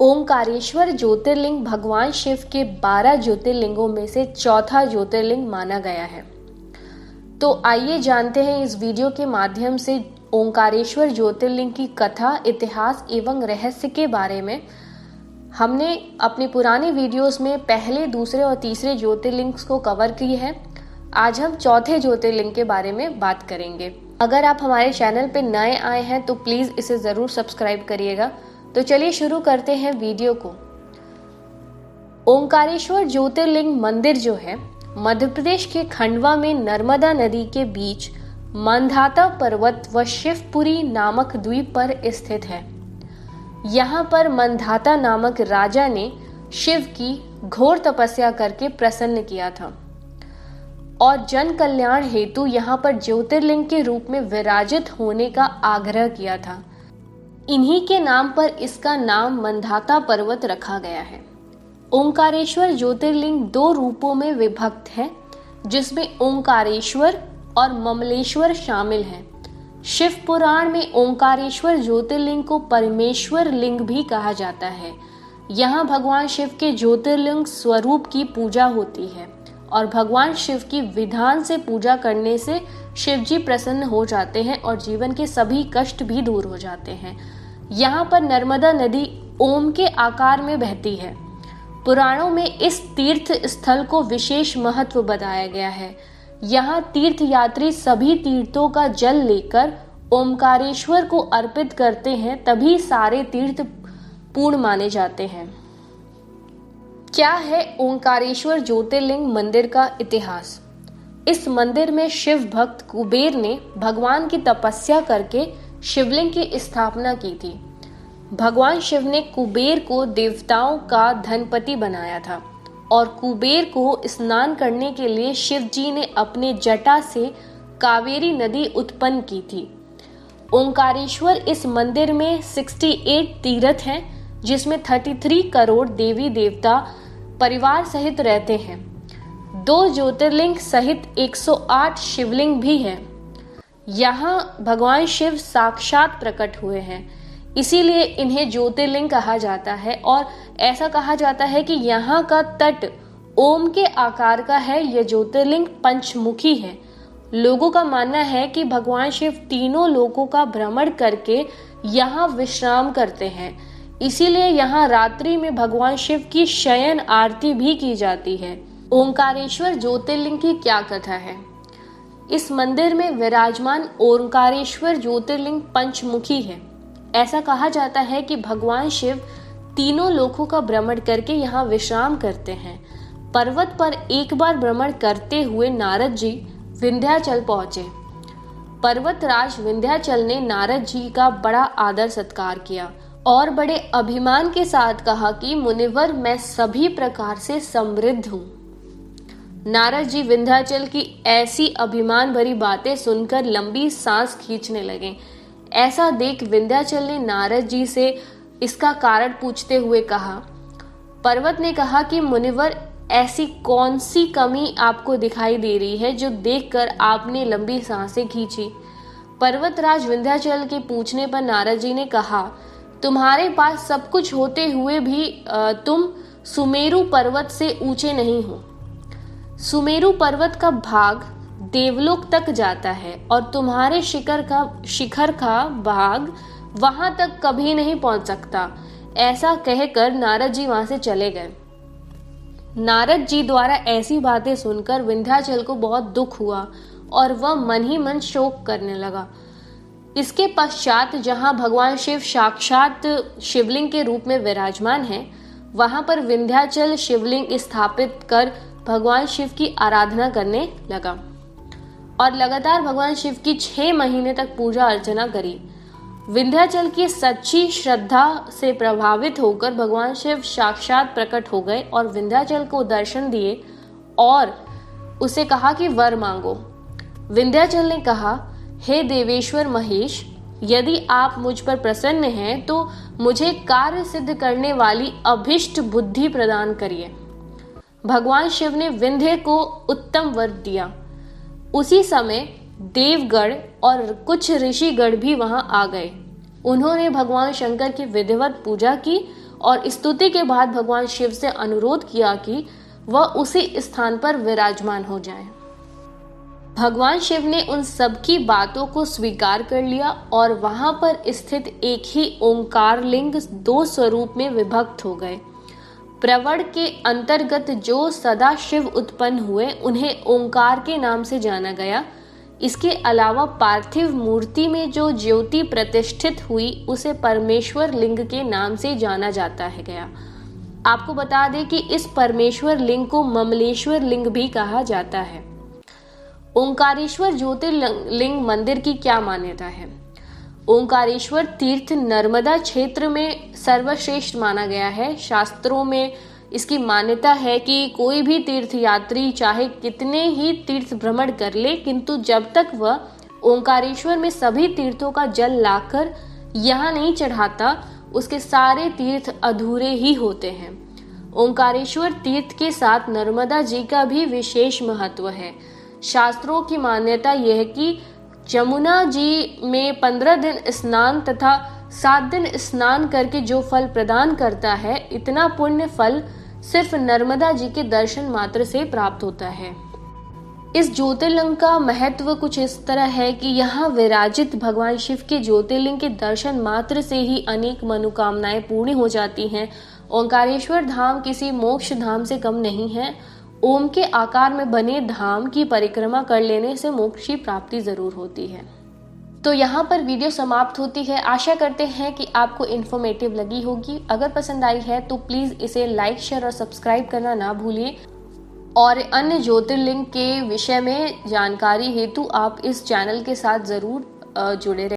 ओंकारेश्वर ज्योतिर्लिंग भगवान शिव के 12 ज्योतिर्लिंगों में से चौथा ज्योतिर्लिंग माना गया है। तो आइए जानते हैं इस वीडियो के माध्यम से ओंकारेश्वर ज्योतिर्लिंग की कथा, इतिहास एवं रहस्य के बारे में। हमने अपनी पुरानी वीडियोस में पहले, दूसरे और तीसरे ज्योतिर्लिंग को कवर की है। आज हम चौथे ज्योतिर्लिंग के बारे में बात करेंगे। अगर आप हमारे चैनल पे नए आए हैं तो प्लीज इसे जरूर सब्सक्राइब करिएगा। तो चलिए शुरू करते हैं वीडियो को। ओंकारेश्वर ज्योतिर्लिंग मंदिर जो है मध्य प्रदेश के खंडवा में नर्मदा नदी के बीच मंधाता पर्वत व शिवपुरी नामक द्वीप पर स्थित है। यहाँ पर मंधाता नामक राजा ने शिव की घोर तपस्या करके प्रसन्न किया था और जन कल्याण हेतु यहाँ पर ज्योतिर्लिंग के रूप में विराजित होने का आग्रह किया था। इन्हीं के नाम पर इसका नाम मंधाता पर्वत रखा गया है। ओंकारेश्वर ज्योतिर्लिंग दो रूपों में विभक्त है, जिसमें ओंकारेश्वर और ममलेश्वर शामिल हैं। शिव पुराण में ओंकारेश्वर ज्योतिर्लिंग को परमेश्वर लिंग भी कहा जाता है। यहाँ भगवान शिव के ज्योतिर्लिंग स्वरूप की पूजा होती है और भगवान शिव की विधान से पूजा करने से शिव जी प्रसन्न हो जाते हैं और जीवन के सभी कष्ट भी दूर हो जाते हैं। यहाँ पर नर्मदा नदी ओम के आकार में बहती है। पुराणों में इस तीर्थ स्थल को विशेष महत्व बताया गया है। यहाँ तीर्थ यात्री सभी तीर्थों का जल लेकर ओमकारेश्वर को अर्पित करते हैं, तभी सारे तीर्थ पूर्ण माने जाते हैं। क्या है ओंकारेश्वर ज्योतिर्लिंग मंदिर का इतिहास? इस मंदिर में शिव भक्त कुबेर ने भगवान की तपस्या करके शिवलिंग की स्थापना की थी। भगवान शिव ने कुबेर को देवताओं का धनपति बनाया था और कुबेर को स्नान करने के लिए शिव जी ने अपने जटा से कावेरी नदी उत्पन्न की थी। ओंकारेश्वर इस मंदिर में 68 तीर्थ हैं, जिसमें 33 करोड़ देवी देवता परिवार सहित रहते हैं। 2 ज्योतिर्लिंग सहित 108 शिवलिंग भी हैं। यहाँ भगवान शिव साक्षात प्रकट हुए हैं, इसीलिए इन्हें ज्योतिर्लिंग कहा जाता है। और ऐसा कहा जाता है कि यहाँ का तट ओम के आकार का है। यह ज्योतिर्लिंग पंचमुखी है। लोगों का मानना है कि भगवान शिव तीनों लोकों का भ्रमण करके यहाँ विश्राम करते हैं, इसीलिए यहाँ रात्रि में भगवान शिव की शयन आरती भी की जाती है। ओंकारेश्वर ज्योतिर्लिंग की क्या कथा है? इस मंदिर में विराजमान ओंकारेश्वर ज्योतिर्लिंग पंचमुखी है। ऐसा कहा जाता है कि भगवान शिव तीनों लोकों का भ्रमण करके यहाँ विश्राम करते हैं। पर्वत पर एक बार भ्रमण करते हुए नारद जी विंध्याचल पहुंचे। पर्वतराज विंध्याचल ने नारद जी का बड़ा आदर सत्कार किया और बड़े अभिमान के साथ कहा कि मुनिवर, मैं सभी प्रकार से समृद्ध हूँ। नारद जी विंध्याचल की ऐसी अभिमान भरी बातें सुनकर लंबी सांस खींचने लगे। ऐसा देख विंध्याचल ने नारद जी से इसका कारण पूछते हुए कहा। पर्वत ने कहा कि मुनिवर, ऐसी कौन सी कमी आपको दिखाई दे रही है जो देखकर आपने लंबी सांसें खींची? पर्वतराज विंध्याचल के पूछने पर नारद जी ने कहा, तुम्हारे पास सब कुछ होते हुए भी तुम सुमेरु पर्वत से ऊंचे नहीं हो। सुमेरु पर्वत का भाग देवलोक तक जाता है और तुम्हारे शिखर का भाग वहां तक कभी नहीं पहुंच सकता। ऐसा कहकर नारद जी वहां से चले गए। नारद जी द्वारा ऐसी बातें सुनकर विंध्याचल को बहुत दुख हुआ और वह मन ही मन शोक करने लगा। इसके पश्चात जहां भगवान शिव साक्षात शिवलिंग के रूप में विराजमान है, वहां पर विंध्याचल शिवलिंग स्थापित कर भगवान शिव की आराधना करने लगा और लगातार भगवान शिव की 6 महीने तक पूजा अर्चना करी। विंध्याचल की सच्ची श्रद्धा से प्रभावित होकर भगवान शिव साक्षात प्रकट हो गए और विंध्याचल को दर्शन दिए और उसे कहा कि वर मांगो। विंध्याचल ने कहा, हे देवेश्वर महेश, यदि आप मुझ पर प्रसन्न हैं तो मुझे कार्य सिद्ध करने वाली अभिष्ट बुद्धि प्रदान करिए। भगवान शिव ने विंध्य को उत्तम वर दिया। उसी समय देवगण और कुछ ऋषिगण भी वहां आ गए। उन्होंने भगवान शंकर की विधिवत पूजा की और स्तुति के बाद भगवान शिव से अनुरोध किया कि वह उसी स्थान पर विराजमान हो जाएं। भगवान शिव ने उन सब की बातों को स्वीकार कर लिया और वहां पर स्थित एक ही ओंकार लिंग 2 स्वरूप में विभक्त हो गए। प्रवण के अंतर्गत जो सदा शिव उत्पन्न हुए उन्हें ओंकार के नाम से जाना गया। इसके अलावा पार्थिव मूर्ति में जो ज्योति प्रतिष्ठित हुई उसे परमेश्वर लिंग के नाम से जाना जाता है गया। आपको बता दें कि इस परमेश्वर लिंग को ममलेश्वर लिंग भी कहा जाता है। ओंकारेश्वर ज्योतिर्लिंग मंदिर की क्या मान्यता है? ओंकारेश्वर तीर्थ नर्मदा क्षेत्र में सर्वश्रेष्ठ माना गया है। शास्त्रों में इसकी मान्यता है कि कोई भी तीर्थयात्री चाहे कितने ही तीर्थ भ्रमण कर ले, किंतु जब तक वह ओंकारेश्वर में सभी तीर्थों का जल लाकर यहाँ नहीं चढ़ाता, उसके सारे तीर्थ अधूरे ही होते हैं। ओंकारेश्वर तीर्थ के साथ नर्मदा जी का भी विशेष महत्व है। शास्त्रों की मान्यता यह है कि जमुना जी में 15 दिन स्नान तथा 7 दिन स्नान करके जो फल प्रदान करता है, इतना पुण्य फल सिर्फ नर्मदा जी के दर्शन मात्र से प्राप्त होता है। इस ज्योतिर्लिंग का महत्व कुछ इस तरह है कि यहाँ विराजित भगवान शिव के ज्योतिर्लिंग के दर्शन मात्र से ही अनेक मनोकामनाएं पूर्ण हो जाती हैं। ओंकारेश्वर धाम किसी मोक्ष धाम से कम नहीं है। ओम के आकार में बने धाम की परिक्रमा कर लेने से मोक्ष की प्राप्ति जरूर होती है। तो यहाँ पर वीडियो समाप्त होती है। आशा करते हैं कि आपको इन्फॉर्मेटिव लगी होगी। अगर पसंद आई है तो प्लीज इसे लाइक, शेयर और सब्सक्राइब करना ना भूलिए। और अन्य ज्योतिर्लिंग के विषय में जानकारी हेतु आप इस चैनल के साथ जरूर जुड़े रहें।